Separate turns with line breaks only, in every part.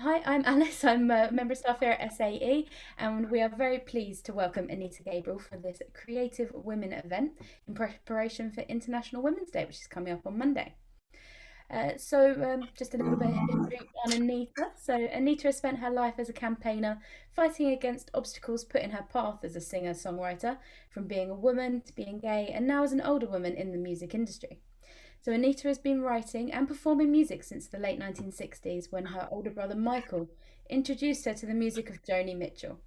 Hi, I'm Alice. I'm a member of staff here at SAE, and we are very pleased to welcome Anita Gabrielle for this Creative Women event in preparation for International Women's Day, which is coming up on Monday. Just a little bit of history on Anita. So, Anita has spent her life as a campaigner, fighting against obstacles put in her path as a singer-songwriter, from being a woman to being gay, and now as an older woman in the music industry. So Anita has been writing and performing music since the late 1960s when her older brother Michael introduced her to the music of Joni Mitchell.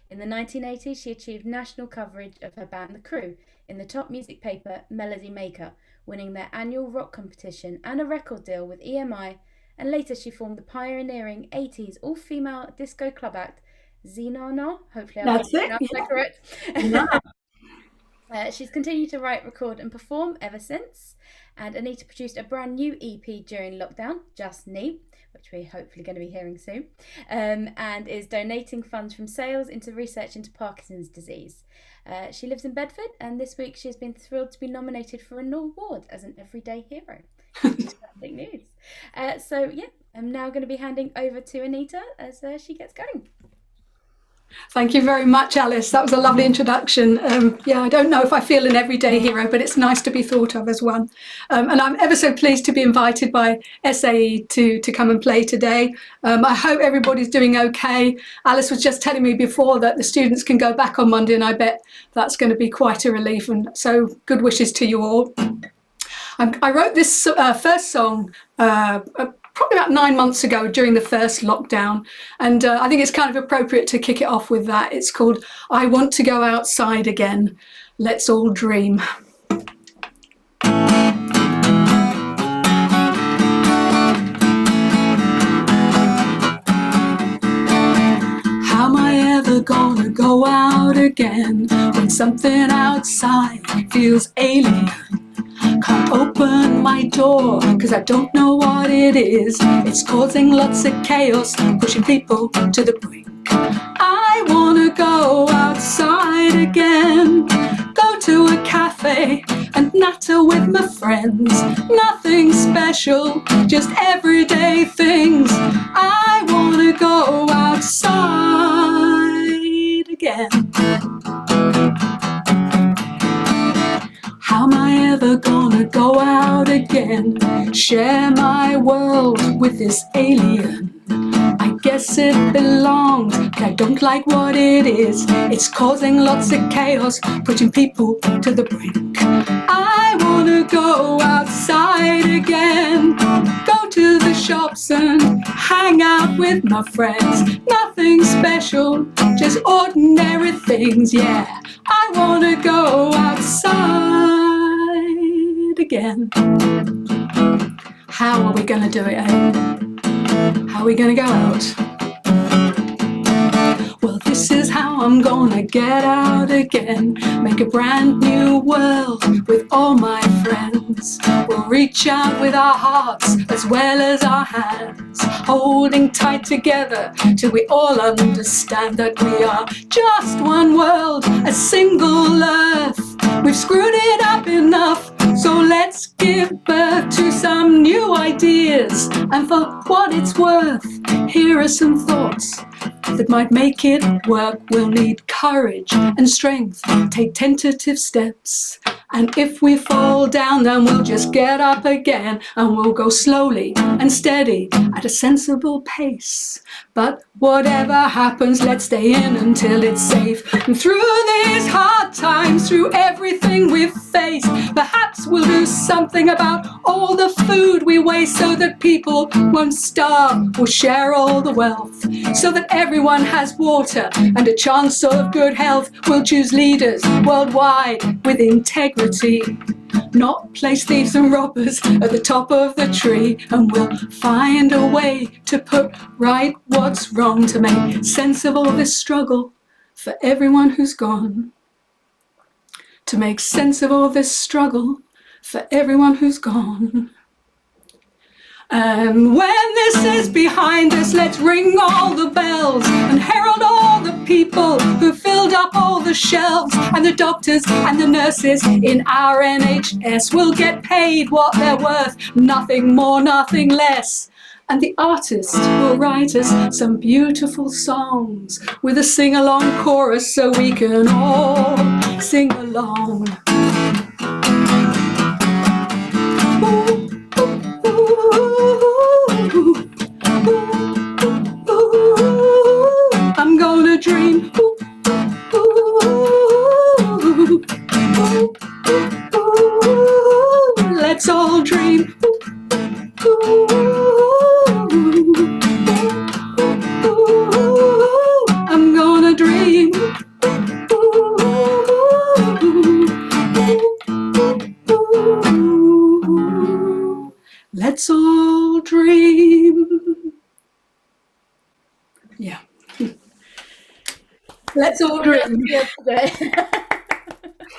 In the 1980s, she achieved national coverage of her band The Crew in the top music paper Melody Maker, winning their annual rock competition and a record deal with EMI, and later she formed the pioneering 80s all-female disco club act ZeNaNa. Hopefully I pronounced that correct.
Yeah.
She's continued to write, record and perform ever since. And Anita produced a brand new EP during lockdown, Just Me, which we're hopefully going to be hearing soon, and is donating funds from sales into research into Parkinson's disease. She lives in Bedford, and this week she's been thrilled to be nominated for an award as an everyday hero. Fantastic news. I'm now going to be handing over to Anita as she gets going.
Thank you very much, Alice. That was a lovely introduction. I don't know if I feel an everyday hero, but it's nice to be thought of as one. And I'm ever so pleased to be invited by SAE to come and play today. I hope everybody's doing okay. Alice was just telling me before that the students can go back on Monday, and I bet that's going to be quite a relief. And so good wishes to you all. I wrote this first song probably about 9 months ago during the first lockdown, and I think it's kind of appropriate to kick it off with that. It's called I Want to Go Outside Again. Let's all dream. How am I ever gonna go out again when something outside feels alien? Can't open my door cause I don't know what it is. It's causing lots of chaos, pushing people to the brink. I wanna go outside again, go to a cafe and natter with my friends. Nothing special, just everyday things. I wanna go outside again. How am I ever gonna go out again? Share my world with this alien. I guess it belongs, but I don't like what it is. It's causing lots of chaos, pushing people to the brink. I wanna go outside again, go to the shops and hang out with my friends. Nothing special, just ordinary things, yeah. I wanna go outside again. How are we gonna do it, eh? How are we gonna go out? Well, this is how I'm gonna get out again. Make a brand new world with all my friends. We'll reach out with our hearts as well as our hands, holding tight together till we all understand that we are just one world, a single earth. We've screwed it up enough, so let's give birth to some new ideas. And for what it's worth, here are some thoughts that might make it work. We'll need courage and strength, take tentative steps. And if we fall down, then we'll just get up again, and we'll go slowly and steady at a sensible pace. But whatever happens, let's stay in until it's safe. And through these hard times, through everything we've faced, perhaps we'll do something about all the food we waste, so that people won't starve. We'll share all the wealth so that everyone has water and a chance of good health. We'll choose leaders worldwide with integrity, not place thieves and robbers at the top of the tree. And we'll find a way to put right what's wrong, to make sense of all this struggle for everyone who's gone. To make sense of all this struggle for everyone who's gone. And when this is behind us, let's ring all the bells and herald all the people who filled up all the shelves. And the doctors and the nurses in our NHS will get paid what they're worth, nothing more, nothing less. and the artist will write us some beautiful songs with a sing-along chorus so we can all sing along. Ooh, ooh, ooh, ooh, ooh, I'm gonna dream. Ooh, ooh, ooh, ooh, ooh, let's all dream. Ooh, I'm gonna dream. Let's all dream. Yeah. Let's all dream.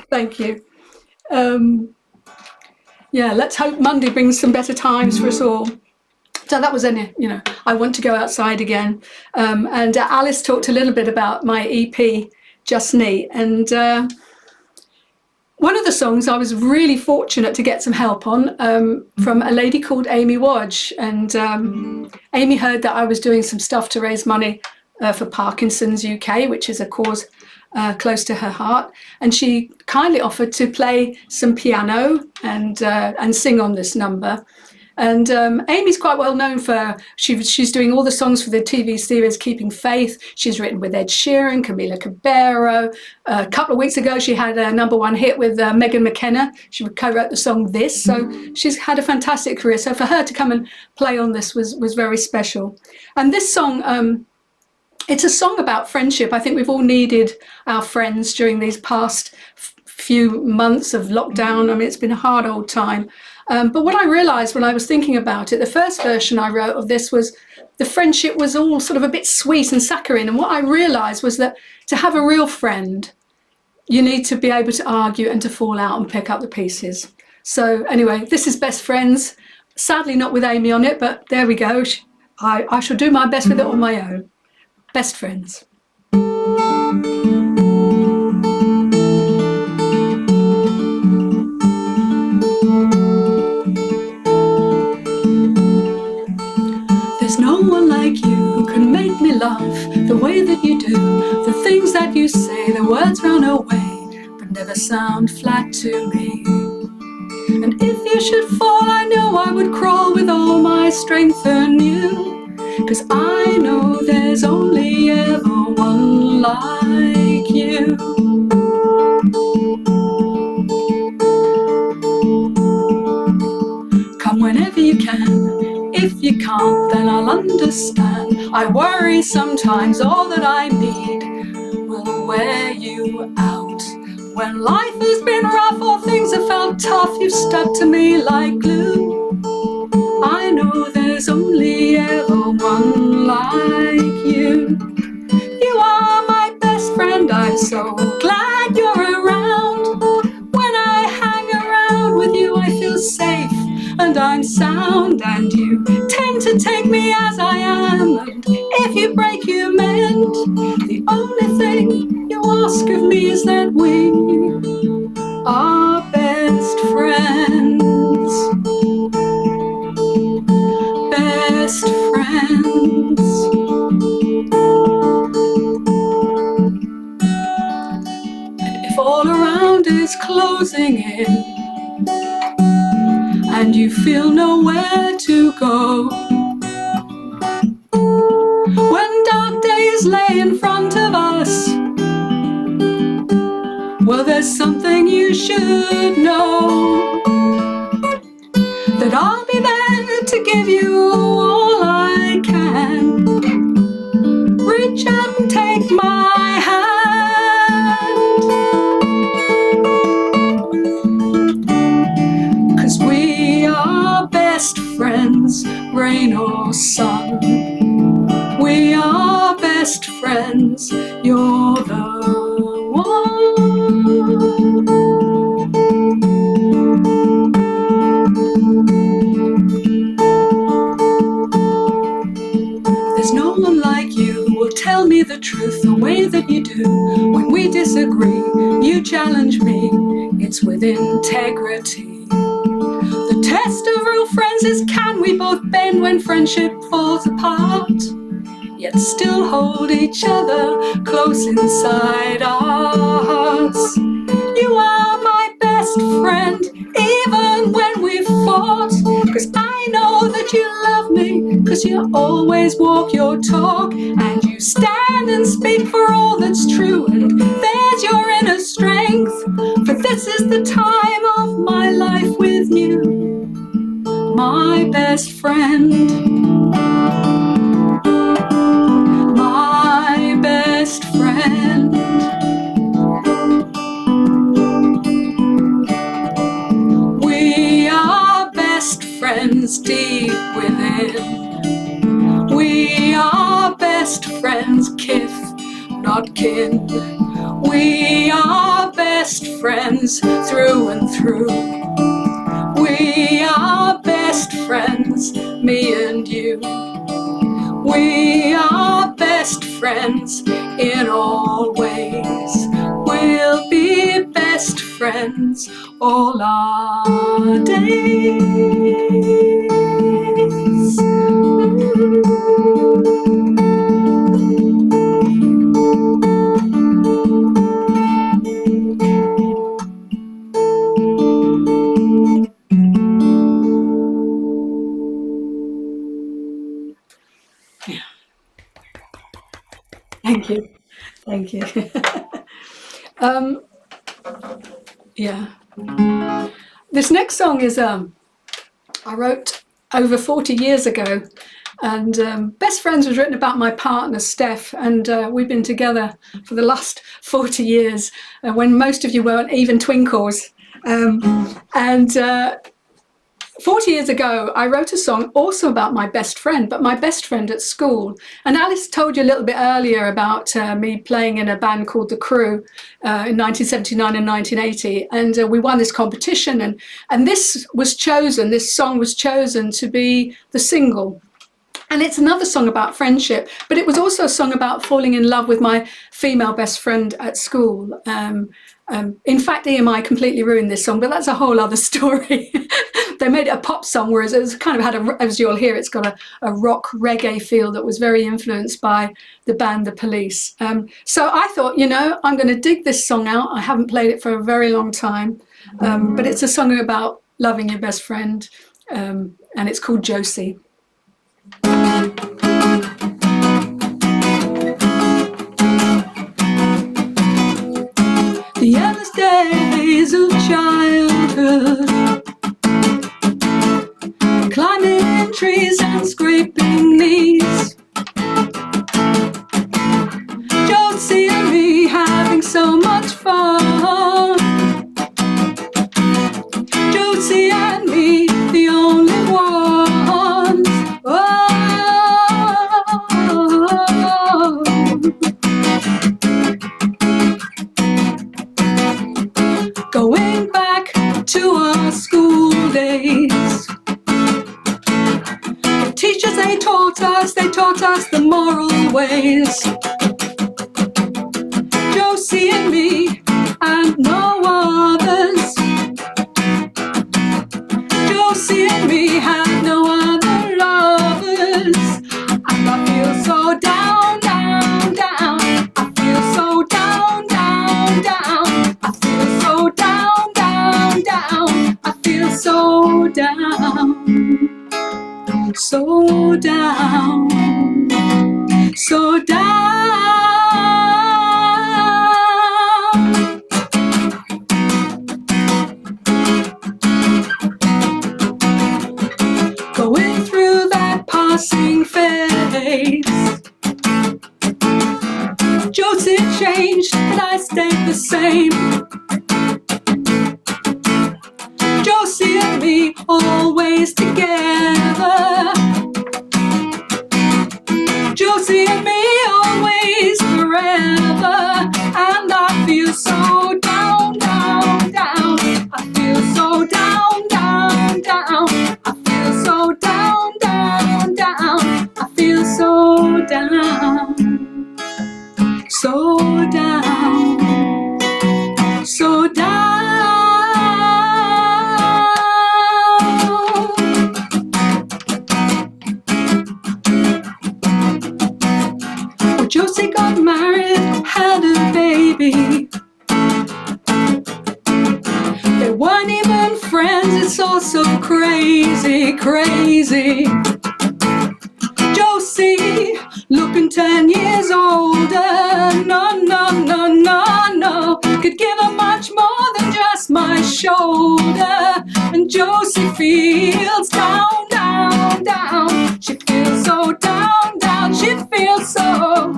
Thank you. Yeah, let's hope Monday brings some better times for us all. So that was I want to go outside again. And Alice talked a little bit about my EP, Just Neat. And one of the songs I was really fortunate to get some help on from a lady called Amy Wadge. And Amy heard that I was doing some stuff to raise money for Parkinsons UK, which is a cause close to her heart. And she kindly offered to play some piano and sing on this number. And Amy's quite well known for, she's doing all the songs for the TV series Keeping Faith. She's written with Ed Sheeran, Camila Cabello. A couple of weeks ago, she had a #1 hit with Megan McKenna. She co-wrote the song This. So she's had a fantastic career. So for her to come and play on this was very special. And this song, it's a song about friendship. I think we've all needed our friends during these past few months of lockdown. I mean, it's been a hard old time. But what I realised when I was thinking about it, the first version I wrote of this was the friendship was all sort of a bit sweet and saccharine. And what I realised was that to have a real friend, you need to be able to argue and to fall out and pick up the pieces. So anyway, this is Best Friends. Sadly not with Amy on it, but there we go. I shall do my best with it on my own. Best Friends. There's no one like you who can make me laugh the way that you do. The things that you say, the words run away, but never sound flat to me. And if you should fall, I know I would crawl with all my strength on you. 'Cause I know there's only ever one like you. Come whenever you can. If you can't, then I'll understand. I worry sometimes all that I need will wear you out. When life has been rough or things have felt tough, you've stuck to me like glue. I know there's only ever one like you. You are my best friend, I'm so glad you're around. When I hang around with you, I feel safe and I'm sound. And you tend to take me as I am. And if you break, you mend. The only thing you ask of me is that we are best friends. Best friends. And if all around is closing in and you feel nowhere to go, when dark days lay in front of us, well, there's something you should know, that I'll be there to give you all I can. Reach out and take my hand. 'Cause we are best friends, rain or sun. We are best friends, you're the There's no one like you who will tell me the truth the way that you do. When we disagree, you challenge me. It's with integrity. The test of real friends is, can we both bend when friendship falls apart, yet still hold each other close inside our hearts? You are my best friend, even when we've fought, 'cause I know that you love me, 'cause you always walk your talk, and you stand and speak for all that's true, and there's your inner strength, for this is the time of my life with you, my best friend, my best friend. We are best friends deep within. We are best friends, kith, not kin. We are best friends through and through. We are best friends, me and you. We are best friends in all ways. We'll be best friends all our days. Thank you. Thank you. Yeah. This next song is I wrote over 40 years ago, and Best Friends was written about my partner Steph, and we've been together for the last 40 years, when most of you weren't even twinkles. 40 years ago, I wrote a song also about my best friend, but my best friend at school. And Alice told you a little bit earlier about me playing in a band called The Crew in 1979 and 1980. And we won this competition. And this song was chosen to be the single. And it's another song about friendship, but it was also a song about falling in love with my female best friend at school. In fact, EMI completely ruined this song, but that's a whole other story. They made it a pop song, whereas it's kind of had, as you'll hear, it's got a rock reggae feel that was very influenced by the band The Police. So I thought, I'm going to dig this song out. I haven't played it for a very long time, but it's a song about loving your best friend, and it's called Josie. The endless days of childhood, climbing trees and scraping knees, Josie and me having so much fun, Josie and me the only ones. Going back to our school days, the teachers, they taught us the moral ways. Josie and me and no others, Josie and me had no other lovers. And I feel so down, down, down. I feel so down, down, down. I feel so down, down, down. I feel so down, so down, so down. Going through that passing phase, Josie changed and I stayed the same. Josie and me always together, Josie and me always forever. And I feel so down, down, down. I feel so down, down, down. I feel so down, down, down. I feel so down, so down, so down. Josie got married, had a baby. They weren't even friends, it's all so crazy, crazy. Josie, looking 10 years older, no, no, no, no, no, could give her much more than just my shoulder. And Josie feels down, down, down, she feels so down, down, she feels so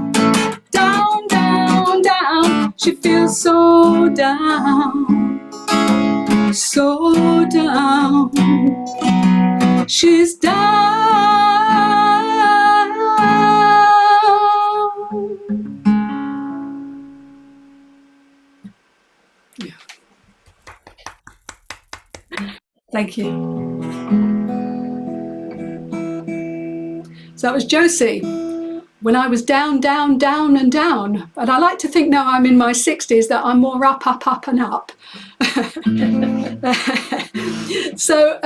down, down, down, she feels so down, so down, she's down. Yeah. Thank you. So that was Josie. When I was down, down, down and down. And I like to think now I'm in my 60s that I'm more up, up, up and up. So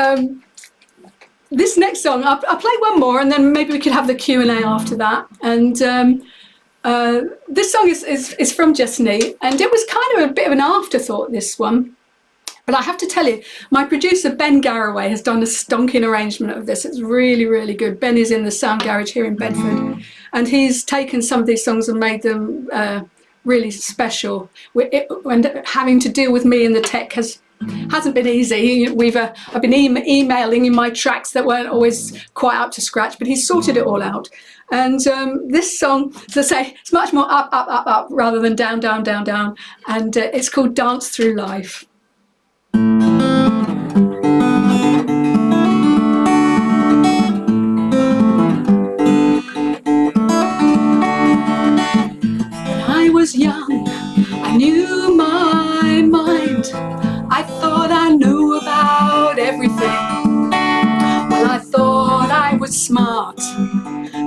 this next song, I'll play one more and then maybe we could have the Q&A after that. And this song is from Josie, and it was kind of a bit of an afterthought, this one. But I have to tell you, my producer, Ben Garraway, has done a stonking arrangement of this. It's really, really good. Ben is in the Sound Garage here in Bedford, and he's taken some of these songs and made them really special. When having to deal with me and the tech hasn't been easy. I've been emailing in my tracks that weren't always quite up to scratch, but he's sorted it all out. And this song, as I say, it's much more up, up, up, up, rather than down, down, down, down. And it's called Dance Through Life. I was young, I knew my mind. I thought I knew about everything. Well, I thought I was smart,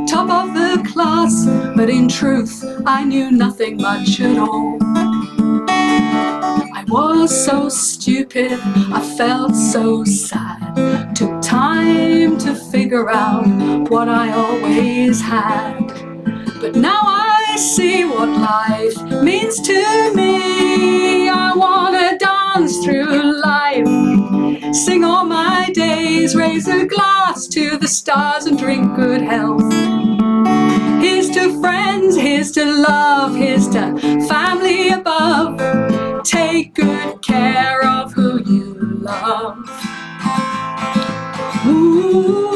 top of the class, but in truth, I knew nothing much at all. I was so stupid, I felt so sad. Took time to figure out what I always had. But now I see what life means to me. I wanna dance through life, sing all my days, raise a glass to the stars and drink good health. Here's to friends, here's to love, here's to family above. Take good care of who you love. Ooh.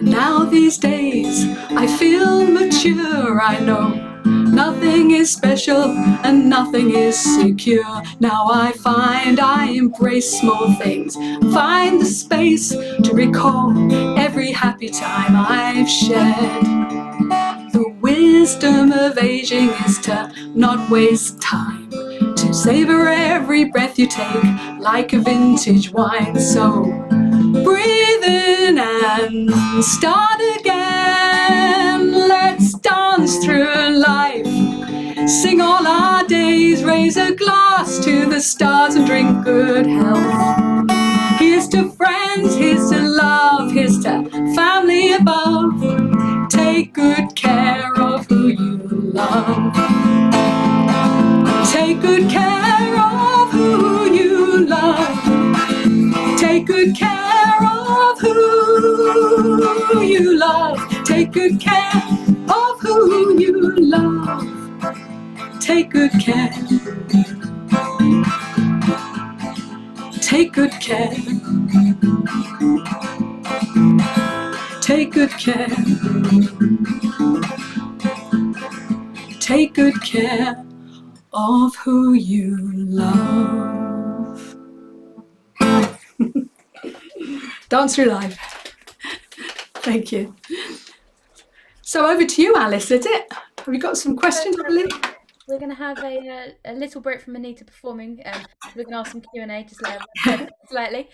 Now these days I feel mature, I know nothing is special and nothing is secure. Now I find I embrace small things, find the space to recall every happy time I've shared. The wisdom of aging is to not waste time, to savor every breath you take like a vintage wine. So breathe in and start again. Let's dance through life, sing all our days, raise a glass to the stars and drink good health. Here's to friends, here's to love, here's to family above. Take good care of who you love. Take good care of who you love. Take good care of who you love. Take good care of who you love. Take good care. Take good care. Take good care. Take good care of who you love. Dance through life. Thank you. So over to you, Alice, is it? Have you got some questions, Alice?
we're going to have a little break from Anita performing. We're going to ask some Q&A, just let everyone slightly.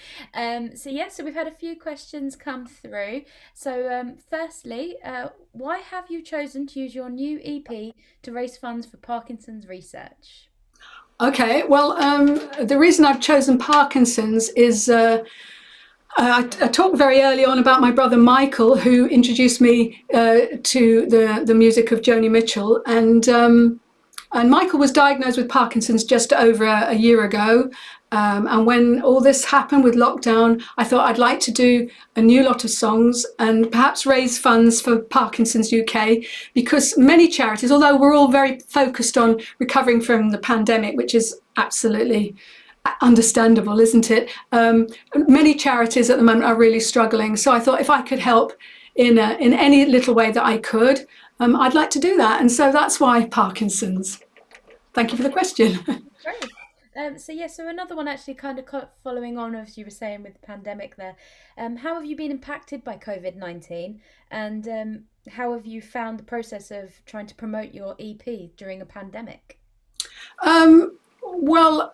So we've had a few questions come through. So firstly, why have you chosen to use your new EP to raise funds for Parkinson's research?
Okay, well, the reason I've chosen Parkinson's is I talked very early on about my brother Michael, who introduced me to the music of Joni Mitchell, and Michael was diagnosed with Parkinson's just over a year ago. And when all this happened with lockdown, I thought I'd like to do a new lot of songs and perhaps raise funds for Parkinson's UK, because many charities, although we're all very focused on recovering from the pandemic, which is absolutely understandable, isn't it? Many charities at the moment are really struggling. So I thought if I could help in any little way that I could, I'd like to do that. And so that's why Parkinson's. Thank you for the question.
Great. So another one actually kind of following on, as you were saying, with the pandemic there. How have you been impacted by COVID-19, and how have you found the process of trying to promote your EP during a pandemic?
Well,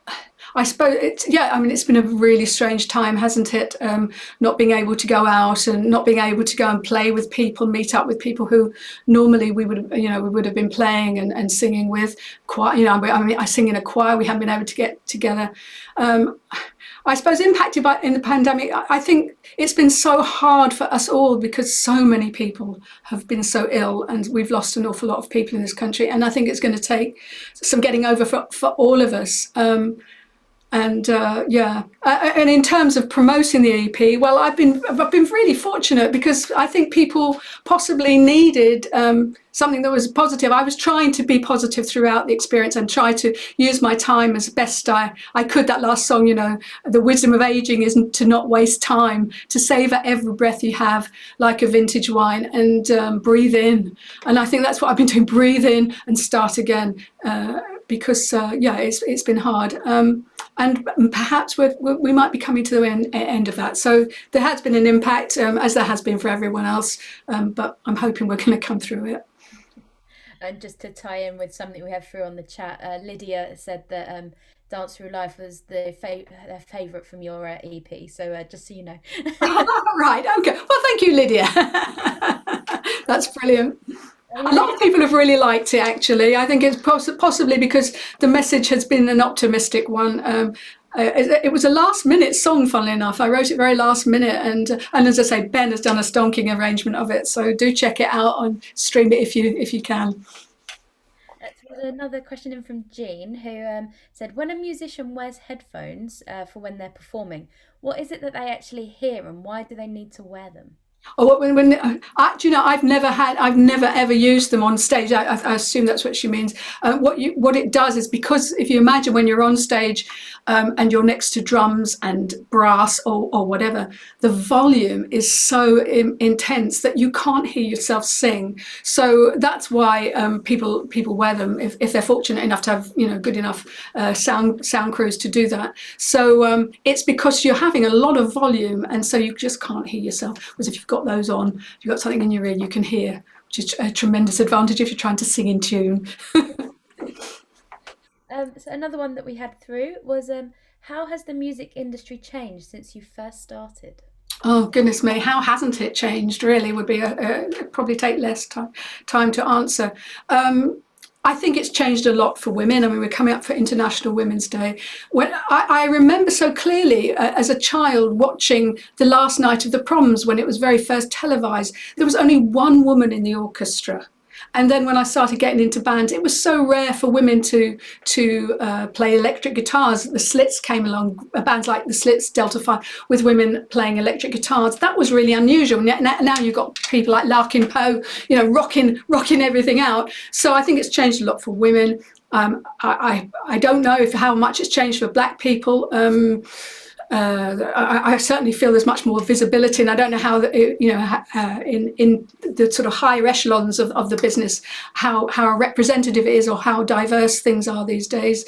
I suppose it's been a really strange time, hasn't it? Not being able to go out and not being able to go and play with people, meet up with people who normally we would have been playing and singing with. I sing in a choir. We haven't been able to get together. I suppose impacted in the pandemic, I think it's been so hard for us all because so many people have been so ill, and we've lost an awful lot of people in this country. And I think it's going to take some getting over for all of us. And in terms of promoting the EP, well, I've been really fortunate because I think people possibly needed something that was positive. I was trying to be positive throughout the experience and try to use my time as best I could. That last song, the wisdom of aging is to not waste time, to savor every breath you have like a vintage wine, and breathe in. And I think that's what I've been doing, breathe in and start again, because it's been hard. And perhaps we might be coming to the end of that. So there has been an impact, as there has been for everyone else, but I'm hoping we're going to come through it.
And just to tie in with something we have through on the chat, Lydia said that Dance Through Life was their favourite from your EP. So just so you know.
Right, okay. Well, thank you, Lydia. That's brilliant. A lot of people have really liked it, actually. I think it's possibly because the message has been an optimistic one. It was a last-minute song, funnily enough. I wrote it very last minute, and as I say, Ben has done a stonking arrangement of it. So do check it out and stream it if you can.
There's another question in from Jean, who said, when a musician wears headphones for when they're performing, what is it that they actually hear, and why do they need to wear them?
Oh, I've never ever used them on stage. I assume that's what she means. What it does is, because if you imagine when you're on stage and you're next to drums and brass or whatever, the volume is so intense that you can't hear yourself sing. So that's why people wear them if they're fortunate enough to have good enough sound crews to do that. So it's because you're having a lot of volume, and so you just can't hear yourself. Whereas if you've got those on, if you've got something in your ear, you can hear, which is a tremendous advantage if you're trying to sing in tune.
So another one that we had through was, how has the music industry changed since you first started?
Oh, goodness me, how hasn't it changed, really, would be probably take less time to answer. I think it's changed a lot for women. I mean, we're coming up for International Women's Day. When I remember so clearly as a child watching the last night of the proms when it was very first televised. There was only one woman in the orchestra. And then when I started getting into bands, it was so rare for women to play electric guitars. The Slits came along, bands like the Slits, Delta 5, with women playing electric guitars. That was really unusual. Now you've got people like Larkin Poe, rocking everything out. So I think it's changed a lot for women. I don't know how much it's changed for black people. I certainly feel there's much more visibility, and I don't know how in the sort of higher echelons of the business how representative it is or how diverse things are these days.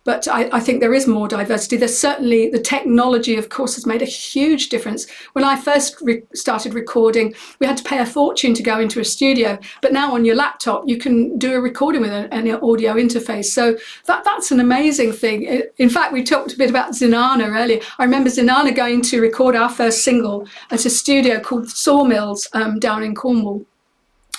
but I think there is more diversity. There's certainly, the technology, of course, has made a huge difference. When I first started recording, we had to pay a fortune to go into a studio, but now on your laptop, you can do a recording with an audio interface. So that's an amazing thing. In fact, we talked a bit about ZeNaNa earlier. I remember ZeNaNa going to record our first single at a studio called Sawmills down in Cornwall.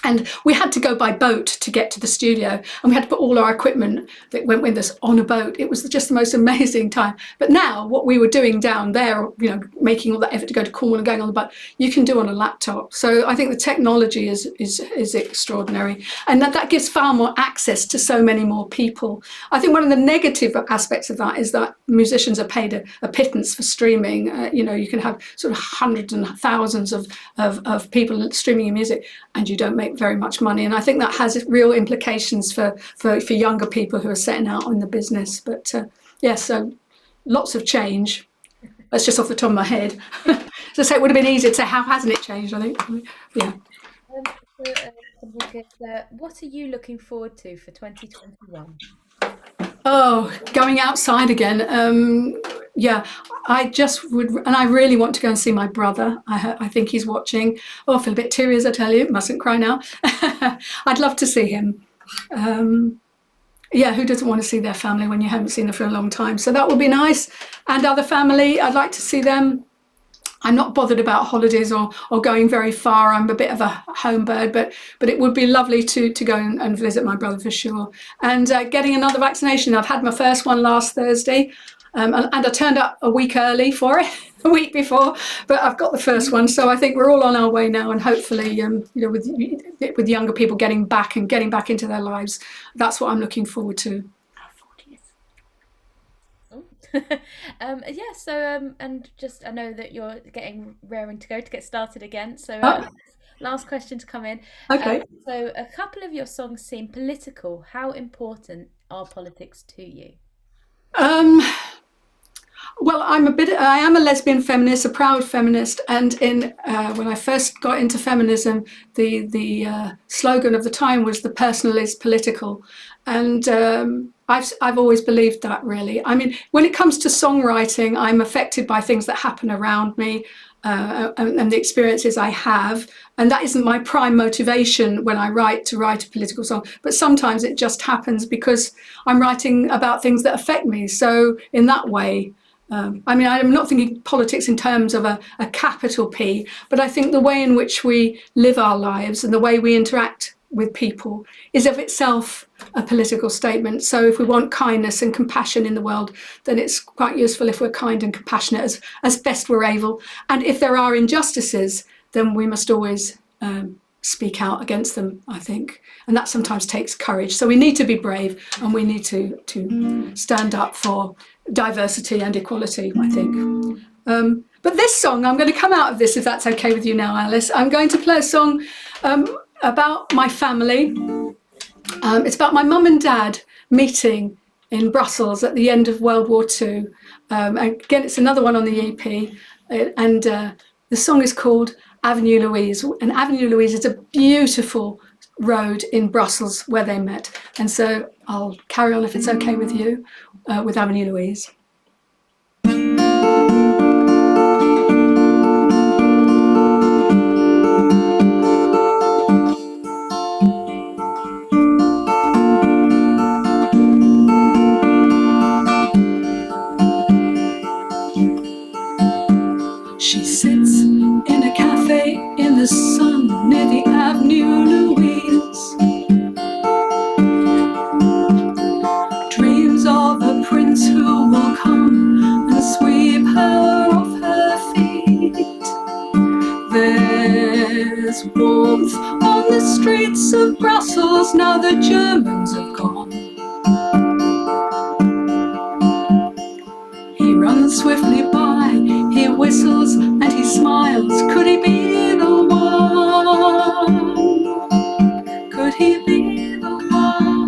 And we had to go by boat to get to the studio, and we had to put all our equipment that went with us on a boat. It was just the most amazing time. But now what we were doing down there, you know, making all that effort to go to Cornwall and going on the boat, you can do on a laptop. So I think the technology is extraordinary, and that gives far more access to so many more people. I think one of the negative aspects of that is that musicians are paid a pittance for streaming. You know, you can have sort of hundreds and thousands of people streaming your music, and you don't make very much money. And I think that has real implications for younger people who are setting out in the business. But yeah, so lots of change. That's just off the top of my head. So say it would have been easier to say, how hasn't it changed? I think, yeah.
What are you looking forward to for 2021?
Oh, going outside again. Yeah, I just would, and I really want to go and see my brother. I think he's watching. Oh, I feel a bit teary as I tell you. Mustn't cry now. I'd love to see him. Yeah, who doesn't want to see their family when you haven't seen them for a long time? So that would be nice. And other family, I'd like to see them. I'm not bothered about holidays or going very far. I'm a bit of a home bird, but it would be lovely to go and visit my brother for sure. And getting another vaccination. I've had my first one last Thursday, and I turned up a week early for it, a week before, but I've got the first one. So I think we're all on our way now, and hopefully, you know, with younger people getting back into their lives, that's what I'm looking forward to.
Yeah, so and just I know that you're getting raring to go to get started again, so last question to come in.
Okay.
So a couple of your songs seem political. How important are politics to you?
Well, I am a lesbian feminist, a proud feminist, and when I first got into feminism, the slogan of the time was "the personal is political," and I've always believed that, really. I mean, when it comes to songwriting, I'm affected by things that happen around me and the experiences I have, and that isn't my prime motivation when I write a political song, but sometimes it just happens because I'm writing about things that affect me. So in that way, I mean, I'm not thinking politics in terms of a capital P, but I think the way in which we live our lives and the way we interact with people is of itself a political statement. So if we want kindness and compassion in the world, then it's quite useful if we're kind and compassionate as best we're able. And if there are injustices, then we must always speak out against them, I think. And that sometimes takes courage. So we need to be brave, and we need to stand up for diversity and equality, I think. But this song, I'm going to come out of this, if that's okay with you now, Alice. I'm going to play a song about my family. It's about my mum and dad meeting in Brussels at the end of World War II. Again, it's another one on the EP. And the song is called Avenue Louise. And Avenue Louise is a beautiful road in Brussels where they met. And so I'll carry on, if it's okay with you, with Avenue Louise. She sits in a cafe in the sun near the Avenue Louise. Dreams of a prince who will come and sweep her off her feet. There's warmth on the streets of Brussels now the Germans have gone. He runs swiftly by, he whistles and he smiles. Could he be the one? Could he be the one?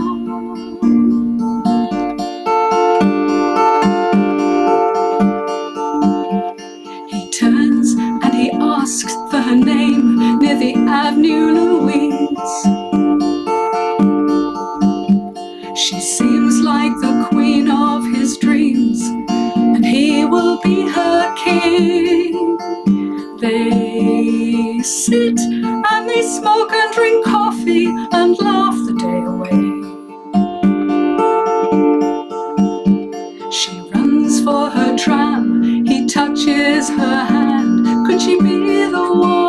He turns and he asks for her name near the Avenue Louise. She seems like the queen of his They sit and they smoke and drink coffee and laugh the day away. She runs for her tram, he touches her hand. Could she be the one?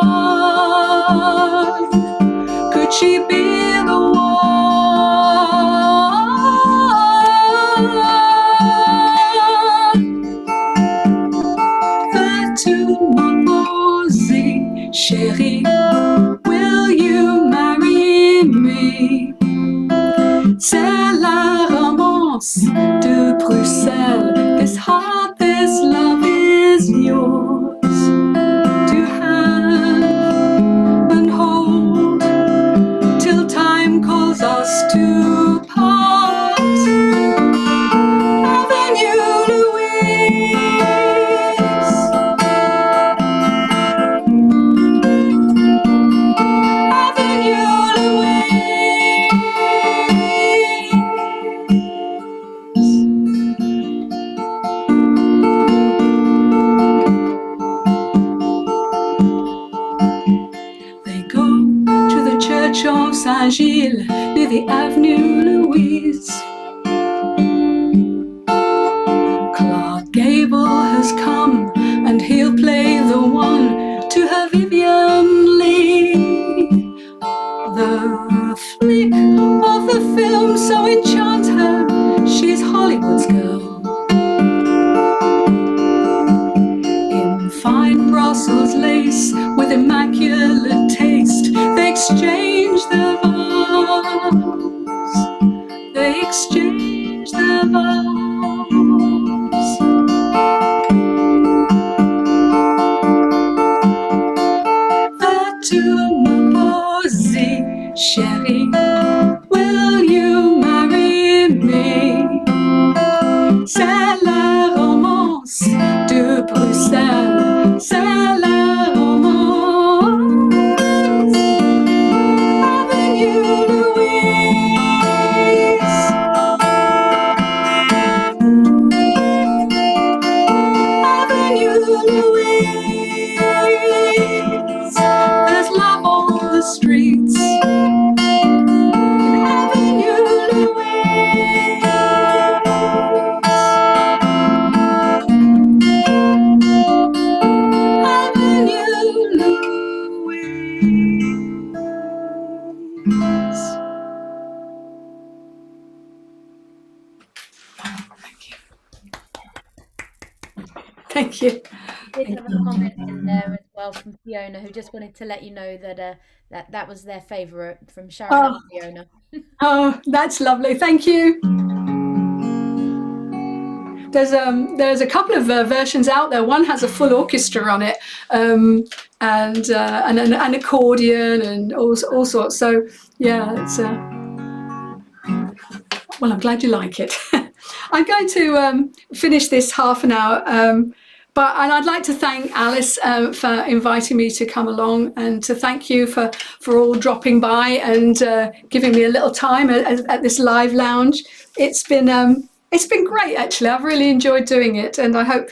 Could she be the one? Veux-tu m'imposer, chérie? Will you marry me? C'est la romance de Bruxelles. This heart, this love is yours to have and hold till time calls us to part. Avenue Louise, Avenue Louise. They go to the church of Saint-Gilles near the Avenue Louise. Clark Gable has come and he'll play the one to her Vivian Lee. The flick of the film so enchants her, she's Hollywood's girl. In fine Brussels lace with immaculate taste, they exchange their vows. They exchange their vows. Veux-tu m'imposer, chérie? Will you marry me? C'est la romance de Bruxelles. C'est la romance. Avenue Louise. Avenue Louise. There's love on the streets. Avenue Louise. Avenue Louise. Thank you.
Did have a comment in there as well from Fiona, who just wanted to let you know that that was their favourite from Sharon
Oh.
and Fiona.
Oh, that's lovely. Thank you. There's a couple of versions out there. One has a full orchestra on it, and an accordion and all sorts. So yeah, it's well, I'm glad you like it. I'm going to finish this half an hour, and I'd like to thank Alice for inviting me to come along, and to thank you for all dropping by and giving me a little time at this live lounge. It's been great, actually. I've really enjoyed doing it, and I hope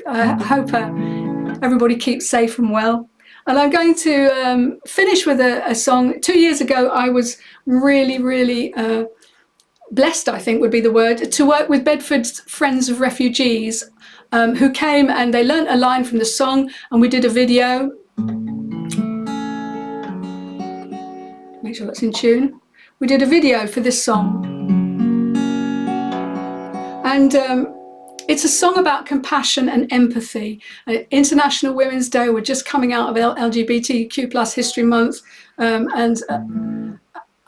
everybody keeps safe and well. And I'm going to finish with a song. 2 years ago, I was really, really blessed, I think would be the word, to work with Bedford's Friends of Refugees, who came and they learnt a line from the song, and we did a video. Make sure that's in tune. We did a video for this song. And it's a song about compassion and empathy. International Women's Day, we're just coming out of LGBTQ+ History Month. And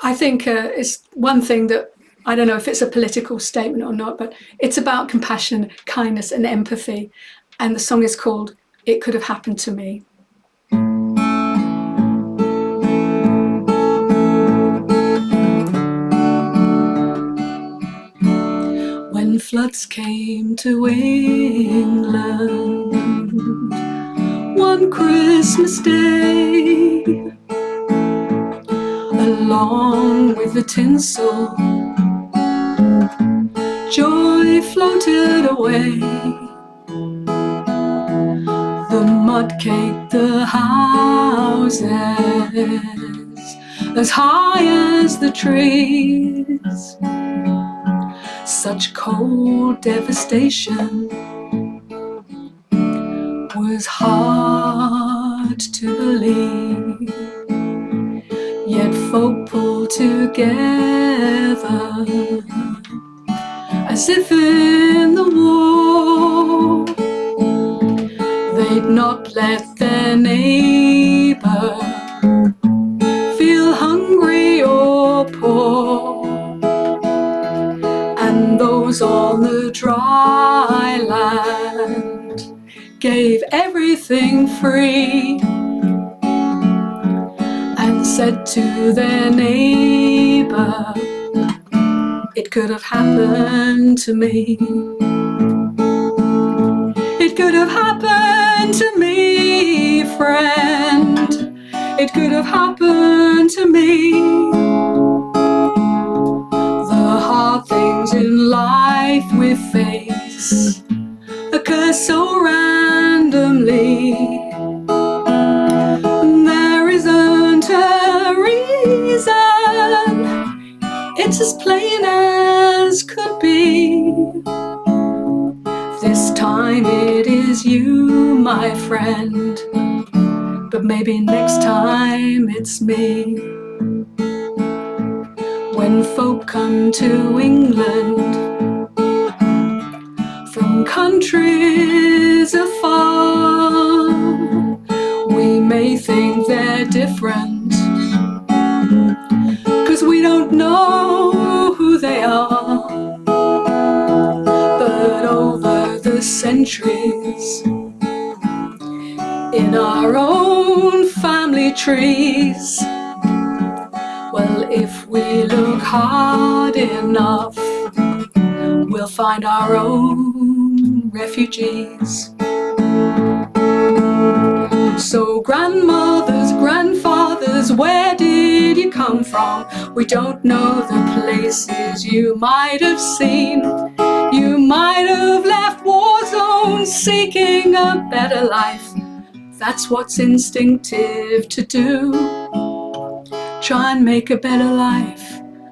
I think it's one thing that, I don't know if it's a political statement or not, but it's about compassion, kindness and empathy. And the song is called It Could Have Happened to Me. When floods came to England one Christmas Day, along with the tinsel, joy floated away. The mud not cake the houses as high as the trees. Such cold devastation was hard to believe, yet folk pulled together as if in the war they'd not let their neighbor feel hungry or poor. And those on the dry land gave everything free and said to their neighbor, it could have happened to me. It could have happened to me, friend. It could have happened to me. The hard things in life we face occur so randomly. There isn't a reason. It's as plain as could be. This time it is you, my friend, but maybe next time it's me. When folk come to England from countries afar, we may think they're different, 'cause we don't know who they are. But over the centuries, in our own family trees, well, if we look hard enough, we'll find our own refugees. So grandmothers, grandfathers, where did you come from? We don't know the places you might have seen. You might have left war zones seeking a better life. That's what's instinctive to do. Try and make a better life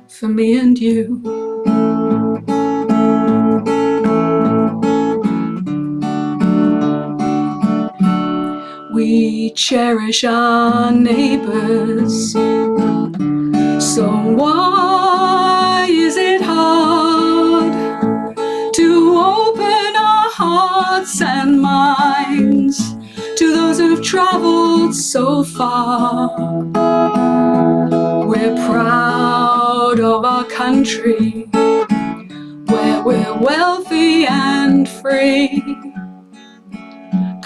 for me and you. We cherish our neighbors, so why is it hard to open our hearts and minds to those who've traveled so far? We're proud of our country, where we're wealthy and free.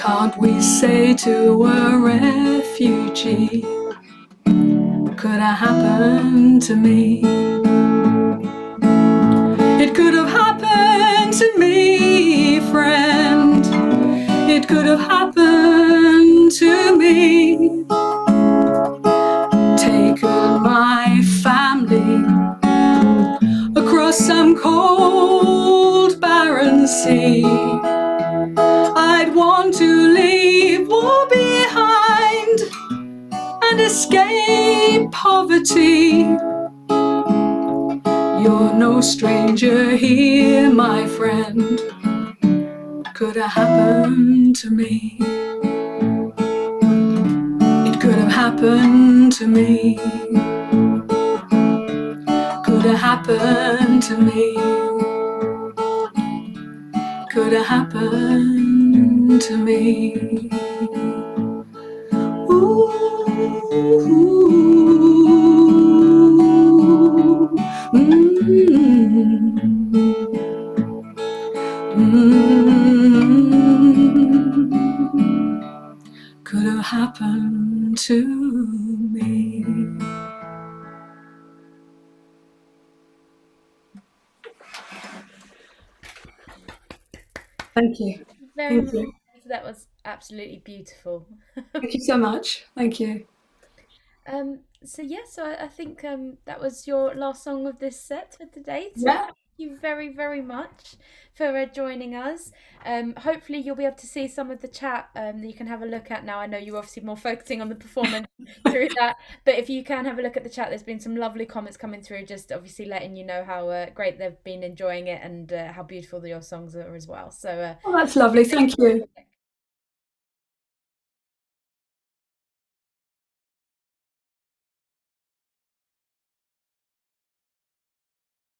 Can't we say to a refugee, could have happened to me? It could have happened to me, friend. It could have happened to me. Taken my family across some cold, barren sea. I'd want to leave war behind and escape poverty. You're no stranger here, my friend. Could have happened to me. It could have happened to me. Could have happened to me. Could have happened to me. Ooh, could have happened to me. Thank you.
Very much. That was absolutely beautiful.
Thank you so much. Thank you.
So I think that was your last song of this set for today. So
Yeah.
you very, very much for joining us. Hopefully, you'll be able to see some of the chat that you can have a look at now. I know you're obviously more focusing on the performance through that, but if you can have a look at the chat, there's been some lovely comments coming through, just obviously letting you know how great they've been enjoying it and how beautiful your songs are as well. So,
Oh, that's lovely. Thank you.